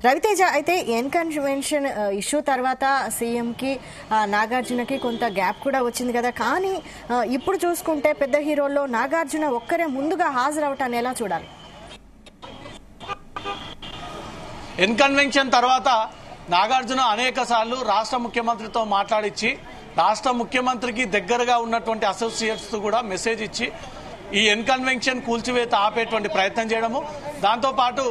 రవితేజ అయితే N convention issue తర్వాత సీఎంకి నాగార్జునకి కొంత గ్యాప్ కూడా వచ్చింది కదా. కానీ ఇప్పుడు చూసుకుంటే పెద్ద హీరోల్లో నాగార్జున ఒక్కరే ముందుగా హాజరవటాన్ని ఎలా చూడాలి? ఎన్ కన్వెన్షన్ తర్వాత నాగార్జున అనేక సార్లు రాష్ట్ర ముఖ్యమంత్రితో మాట్లాడించి రాష్ట్ర ముఖ్యమంత్రికి దగ్గరగా ఉన్నటువంటి అసోసియేట్స్ కూడా మెసేజ్ ఇచ్చి ఈ ఎన్ కన్వెన్షన్ కూల్చివేత ఆపేటువంటి ప్రయత్నం చేయడము, దాంతోపాటు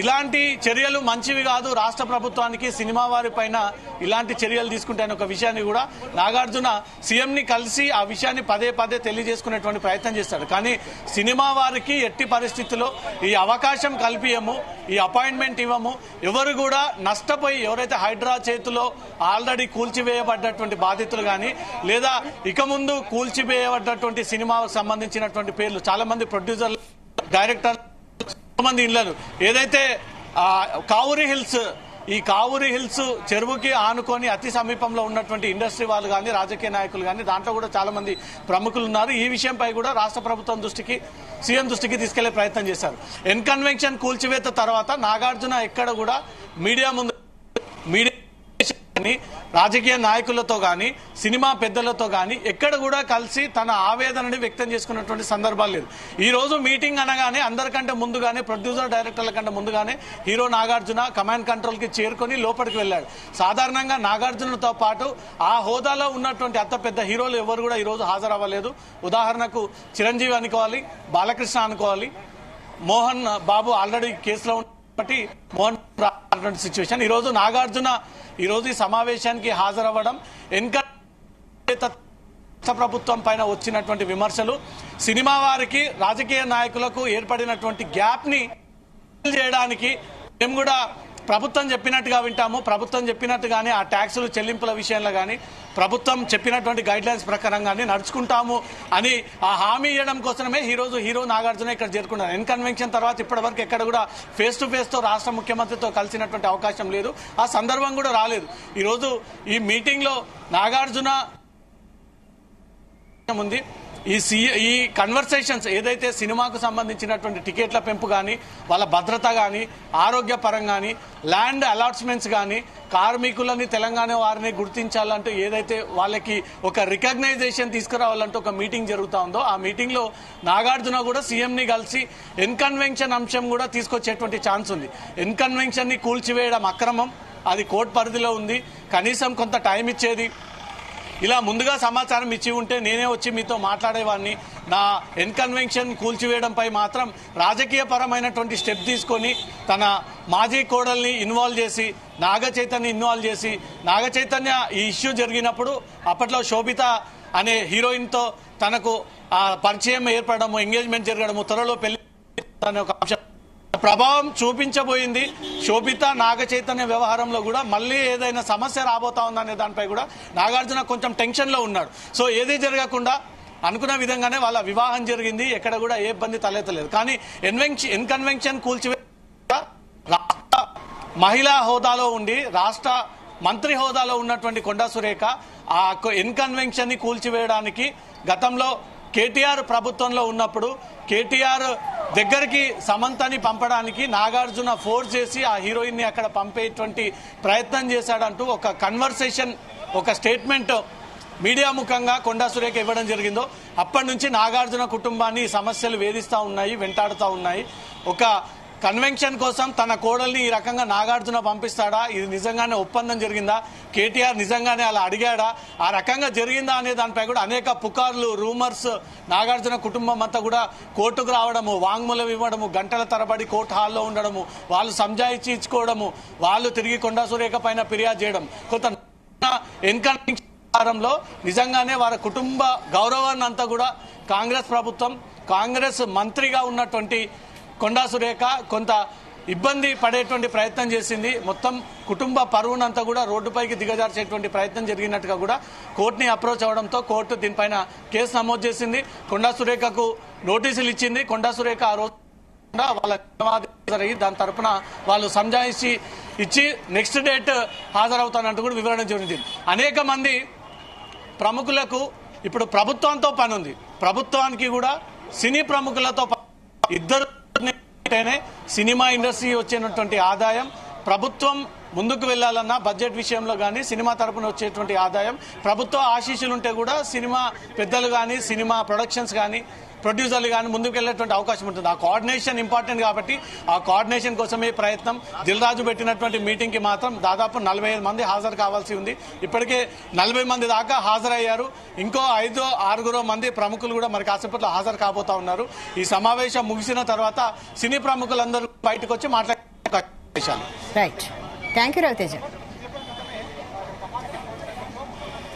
ఇలాంటి చర్యలు మంచివి కాదు, రాష్ట్ర ప్రభుత్వానికి సినిమా వారి పైన ఇలాంటి చర్యలు తీసుకుంటే అనే ఒక విషయాన్ని కూడా నాగార్జున సీఎంని కలిసి ఆ విషయాన్ని పదే పదే తెలియజేసుకునేటువంటి ప్రయత్నం చేస్తాడు. కానీ సినిమా వారికి ఎట్టి పరిస్థితుల్లో ఈ అవకాశం కల్పియము, ఈ అపాయింట్మెంట్ ఇవ్వము. ఎవరు కూడా నష్టపోయి ఎవరైతే హైడ్రా చేతిలో ఆల్రెడీ కూల్చివేయబడ్డటువంటి బాధితులు కానీ లేదా ఇక ముందు కూల్చివేయబడ్డటువంటి సినిమాకు సంబంధించినటువంటి పేర్లు చాలా మంది ప్రొడ్యూసర్లు, డైరెక్టర్, మంది ఇళ్లను ఏదైతే కావురి హిల్స్, ఈ కావురి హిల్స్ చెరువుకి ఆనుకొని అతి సమీపంలో ఉన్నటువంటి ఇండస్ట్రీ వాళ్ళు కానీ రాజకీయ నాయకులు కానీ దాంట్లో కూడా చాలా మంది ప్రముఖులు ఉన్నారు. ఈ విషయంపై కూడా రాష్ట్ర ప్రభుత్వం దృష్టికి, సీఎం దృష్టికి తీసుకెళ్లే ప్రయత్నం చేశారు. ఎన్ కన్వెన్షన్ కూల్చివేత తర్వాత నాగార్జున ఎక్కడ కూడా మీడియా ముందు రాజకీయ నాయకులతో గాని సినిమా పెద్దలతో గాని ఎక్కడ కూడా కలిసి తన ఆవేదనని వ్యక్తం చేసుకున్నటువంటి సందర్భాలు లేదు. ఈ రోజు మీటింగ్ అనగానే అందరికంటే ముందుగానే ప్రొడ్యూసర్ డైరెక్టర్ల కంటే ముందుగానే హీరో నాగార్జున కమాండ్ కంట్రోల్ కి చేరుకొని లోపలికి వెళ్ళాడు. సాధారణంగా నాగార్జునతో పాటు ఆ హోదాలో ఉన్నటువంటి అంత పెద్ద హీరోలు ఎవరు కూడా ఈ రోజు హాజరవ్వలేదు. ఉదాహరణకు చిరంజీవి అనుకోవాలి, బాలకృష్ణ అనుకోవాలి, మోహన్ బాబు ఆల్రెడీ కేసులో ఉన్నప్పటి మోహన్ సిచ్యువేషన్. ఈ రోజు నాగార్జున ఈ రోజు ఈ సమావేశానికి హాజరవ్వడం రాష్ట్ర ప్రభుత్వం పైన వచ్చినటువంటి విమర్శలు, సినిమా వారికి రాజకీయ నాయకులకు ఏర్పడినటువంటి గ్యాప్ ని చేయడానికి మేము కూడా ప్రభుత్వం చెప్పినట్టుగా వింటాము, ప్రభుత్వం చెప్పినట్టుగానే ఆ ట్యాక్సులు చెల్లింపుల విషయంలో కానీ ప్రభుత్వం చెప్పినటువంటి గైడ్ లైన్స్ ప్రకారం కానీ నడుచుకుంటాము అని ఆ హామీ ఇవ్వడం కోసమే హీరో నాగార్జున ఇక్కడ చేరుకున్నారు. ఎన్ కన్వెన్షన్ తర్వాత ఇప్పటివరకు ఎక్కడ కూడా ఫేస్ టు ఫేస్ తో రాష్ట్ర ముఖ్యమంత్రితో కలిసినటువంటి అవకాశం లేదు, ఆ సందర్భం కూడా రాలేదు. ఈరోజు ఈ మీటింగ్ లో నాగార్జున ఉంది. ఈ కన్వర్సేషన్స్ ఏదైతే సినిమాకు సంబంధించినటువంటి టికెట్ల పెంపు కానీ, వాళ్ళ భద్రత కానీ, ఆరోగ్య పరంగా కానీ, ల్యాండ్ అలాట్మెంట్స్ కానీ, కార్మికులని తెలంగాణ వారిని గుర్తించాలంటూ ఏదైతే వాళ్ళకి ఒక రికగ్నైజేషన్ తీసుకురావాలంటూ ఒక మీటింగ్ జరుగుతూ ఉందో ఆ మీటింగ్ లో నాగార్జున కూడా సీఎంని కలిసి ఎన్ కన్వెన్షన్ అంశం కూడా తీసుకొచ్చేటువంటి ఛాన్స్ ఉంది. ఎన్ కన్వెన్షన్ ని కూల్చివేయడం అక్రమం, అది కోర్టు పరిధిలో ఉంది, కనీసం కొంత టైం ఇచ్చేది, ఇలా ముందుగా సమాచారం ఇచ్చి ఉంటే నేనే వచ్చి మీతో మాట్లాడేవాడిని. నా ఎన్ కన్వెన్షన్ కూల్చివేయడంపై మాత్రం రాజకీయ పరమైనటువంటి స్టెప్ తీసుకొని తన మాజీ కోడల్ని ఇన్వాల్వ్ చేసి, నాగ చైతన్య ఇన్వాల్వ్ చేసి, నాగ చైతన్య ఈ ఇష్యూ జరిగినప్పుడు అప్పట్లో శోభిత అనే హీరోయిన్తో తనకు పరిచయం ఏర్పడము, ఎంగేజ్మెంట్ జరగడము, త్వరలో పెళ్లి అనే ఒక అంశం ప్రభావం చూపించబోయింది. శోభిత నాగ చైతన్య వ్యవహారంలో కూడా మళ్ళీ ఏదైనా సమస్య రాబోతా ఉందనే దానిపై కూడా నాగార్జున కొంచెం టెన్షన్ లో ఉన్నాడు. సో ఏది జరగకుండా అనుకున్న విధంగానే వాళ్ళ వివాహం జరిగింది, ఎక్కడ కూడా ఏ ఇబ్బంది తలెత్తలేదు. కానీ ఎన్ కన్వెన్షన్ కూల్చివే రాష్ట్ర మహిళా హోదాలో ఉండి రాష్ట్ర మంత్రి హోదాలో ఉన్నటువంటి కొండా సురేఖ ఆ ఎన్ కన్వెన్షన్ ని కూల్చివేయడానికి గతంలో కేటీఆర్ ప్రభుత్వంలో ఉన్నప్పుడు కేటీఆర్ దగ్గరికి సమంతని పంపడానికి నాగార్జున ఫోర్స్ చేసి ఆ హీరోయిన్ ని అక్కడ పంపేటువంటి ప్రయత్నం చేశాడంటూ ఒక కన్వర్సేషన్, ఒక స్టేట్మెంట్ మీడియా ముఖంగా కొండా సురేఖ ఇవ్వడం జరిగిందో అప్పటి నుంచి నాగార్జున కుటుంబాన్ని సమస్యలు వేధిస్తూ ఉన్నాయి, వెంటాడుతూ ఉన్నాయి. ఒక కన్వెన్షన్ కోసం తన కోడల్ని ఈ రకంగా నాగార్జున పంపిస్తాడా, ఇది నిజంగానే ఒప్పందం జరిగిందా, కేటీఆర్ నిజంగానే అలా అడిగాడా, ఆ రకంగా జరిగిందా అనే దానిపై కూడా అనేక పుకార్లు, రూమర్స్, నాగార్జున కుటుంబం అంతా కూడా కోర్టుకు రావడము, వాంగ్మూలం ఇవ్వడము, గంటల తరబడి కోర్టు హాల్లో ఉండడము, వాళ్ళు సంజాయిచ్చి ఇచ్చుకోవడము, వాళ్ళు తిరిగి కొండా సురేఖ పైన ఫిర్యాదు చేయడం, కొంత ఎన్కౌంటర్లో నిజంగానే వారి కుటుంబ గౌరవాన్ని అంతా కూడా కాంగ్రెస్ ప్రభుత్వం, కాంగ్రెస్ మంత్రిగా ఉన్నటువంటి కొండా సురేఖ కొంత ఇబ్బంది పడేటువంటి ప్రయత్నం చేసింది. మొత్తం కుటుంబ పరువునంతా కూడా రోడ్డుపైకి దిగజార్చేటువంటి ప్రయత్నం జరిగినట్టుగా కూడా కోర్టుని అప్రోచ్ అవడంతో కోర్టు దీనిపైన కేసు నమోదు చేసింది. కొండా సురేఖకు నోటీసులు ఇచ్చింది. కొండా సురేఖ ఆ రోజు వాళ్ళ జరిగి దాని తరఫున వాళ్ళు సంజాయిషి ఇచ్చి నెక్స్ట్ డేట్ హాజరవుతానంటూ కూడా వివరణ జరిగింది. అనేక మంది ప్రముఖులకు ఇప్పుడు ప్రభుత్వంతో పని ఉంది, ప్రభుత్వానికి కూడా సినీ ప్రముఖులతో ఇద్దరు సినిమా ఇండస్ట్రీ వచ్చేటువంటి ఆదాయం ప్రభుత్వం ముందుకు వెళ్లాలన్నా బడ్జెట్ విషయంలో కానీ సినిమా తరపున వచ్చేటువంటి ఆదాయం ప్రభుత్వ ఆశీస్సులు ఉంటే కూడా సినిమా పెద్దలు కానీ సినిమా ప్రొడక్షన్స్ కానీ ప్రొడ్యూసర్లు కానీ ముందుకు వెళ్ళేటువంటి అవకాశం ఉంటుంది. ఆ కోఆర్డినేషన్ ఇంపార్టెంట్ కాబట్టి ఆ కోఆర్డినేషన్ కోసమే ప్రయత్నం. దిల్ రాజు పెట్టినటువంటి మీటింగ్కి మాత్రం దాదాపు 45 మంది హాజరు కావాల్సి ఉంది. ఇప్పటికే 40 మంది దాకా హాజరయ్యారు. ఇంకో 5-6 మంది ప్రముఖులు కూడా మరి కాసేపట్లో హాజరు కాబోతా ఉన్నారు. ఈ సమావేశం ముగిసిన తర్వాత సినీ ప్రముఖులందరూ బయటకు వచ్చి మాట్లాడే. Right, thank you Raviteja.